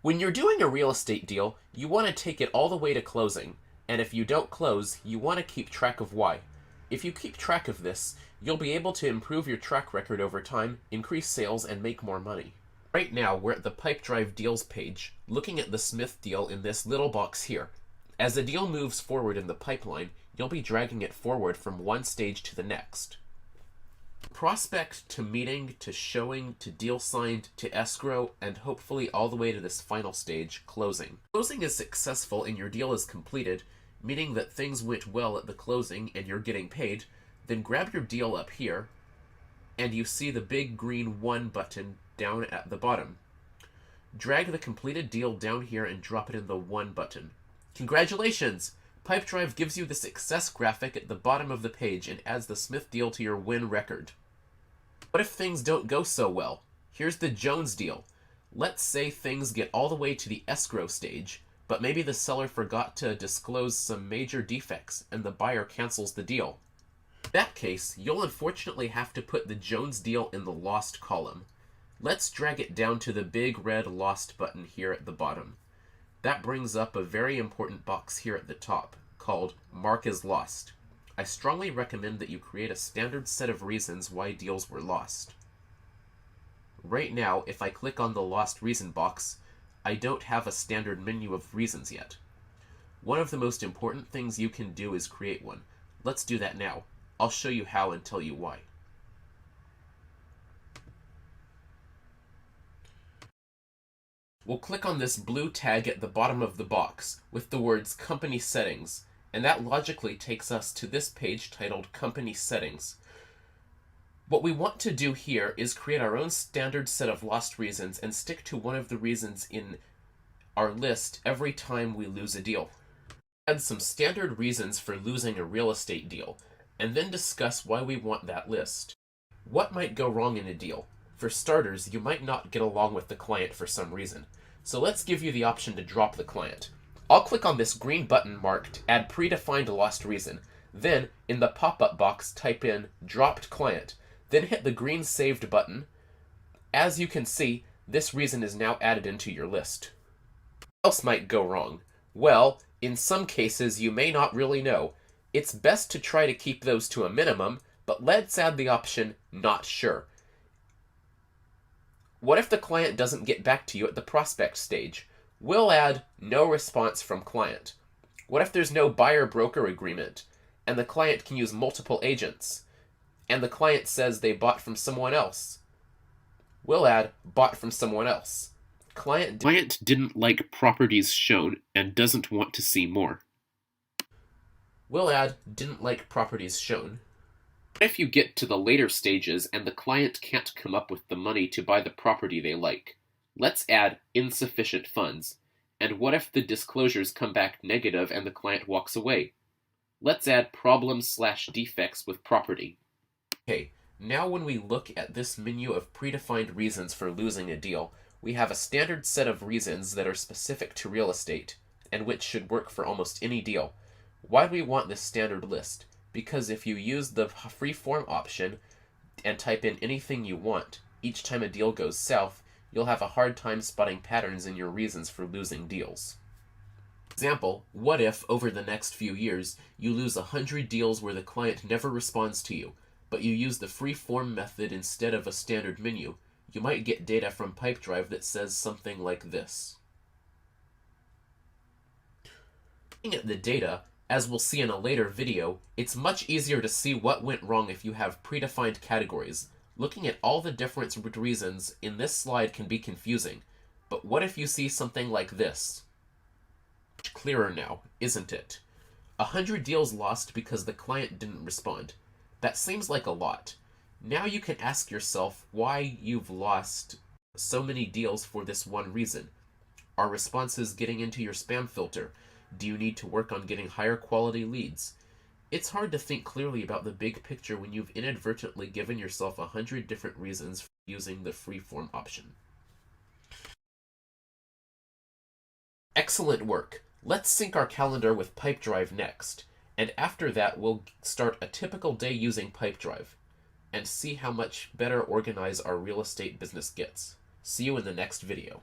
When you're doing a real estate deal, you want to take it all the way to closing, and if you don't close, you want to keep track of why. If you keep track of this, you'll be able to improve your track record over time, increase sales, and make more money. Right now, we're at the Pipedrive Deals page, looking at the Smith deal in this little box here. As the deal moves forward in the pipeline, you'll be dragging it forward from one stage to the next. Prospect to meeting to showing to deal signed to escrow and hopefully all the way to this final stage, closing. Closing is successful and your deal is completed, meaning that things went well at the closing and you're getting paid. Then grab your deal up here and you see the big green 1 button down at the bottom. Drag the completed deal down here and drop it in the 1 button. Congratulations! Pipedrive gives you the success graphic at the bottom of the page and adds the Smith deal to your win record. What if things don't go so well? Here's the Jones deal. Let's say things get all the way to the escrow stage, but maybe the seller forgot to disclose some major defects and the buyer cancels the deal. In that case, you'll unfortunately have to put the Jones deal in the lost column. Let's drag it down to the big red lost button here at the bottom. That brings up a very important box here at the top, called Mark as Lost. I strongly recommend that you create a standard set of reasons why deals were lost. Right now, if I click on the Lost Reason box, I don't have a standard menu of reasons yet. One of the most important things you can do is create one. Let's do that now. I'll show you how and tell you why. We'll click on this blue tag at the bottom of the box with the words Company Settings, and that logically takes us to this page titled Company Settings. What we want to do here is create our own standard set of lost reasons and stick to one of the reasons in our list every time we lose a deal. Add some standard reasons for losing a real estate deal, and then discuss why we want that list. What might go wrong in a deal? For starters, you might not get along with the client for some reason. So let's give you the option to drop the client. I'll click on this green button marked Add Predefined Lost Reason. Then, in the pop-up box, type in Dropped Client. Then hit the green Saved button. As you can see, this reason is now added into your list. What else might go wrong? Well, in some cases you may not really know. It's best to try to keep those to a minimum, but let's add the option Not Sure. What if the client doesn't get back to you at the prospect stage? We'll add No Response from Client. What if there's no buyer-broker agreement, and the client can use multiple agents, and the client says they bought from someone else? We'll add Bought from someone else. Client didn't like properties shown and doesn't want to see more. We'll add Didn't like properties shown. What if you get to the later stages and the client can't come up with the money to buy the property they like? Let's add Insufficient funds. And what if the disclosures come back negative and the client walks away? Let's add Problems/defects with property. Okay, now when we look at this menu of predefined reasons for losing a deal, we have a standard set of reasons that are specific to real estate, and which should work for almost any deal. Why do we want this standard list? Because if you use the freeform option and type in anything you want, each time a deal goes south, you'll have a hard time spotting patterns in your reasons for losing deals. For example, what if, over the next few years, you lose 100 deals where the client never responds to you, but you use the freeform method instead of a standard menu? You might get data from Pipedrive that says something like this. Looking at the data, as we'll see in a later video, it's much easier to see what went wrong if you have predefined categories. Looking at all the different reasons in this slide can be confusing, but what if you see something like this? Much clearer now, isn't it? 100 deals lost because the client didn't respond. That seems like a lot. Now you can ask yourself why you've lost so many deals for this one reason. Are responses getting into your spam filter? Do you need to work on getting higher quality leads? It's hard to think clearly about the big picture when you've inadvertently given yourself 100 different reasons for using the freeform option. Excellent work. Let's sync our calendar with Pipedrive next, and after that we'll start a typical day using Pipedrive and see how much better organized our real estate business gets. See you in the next video.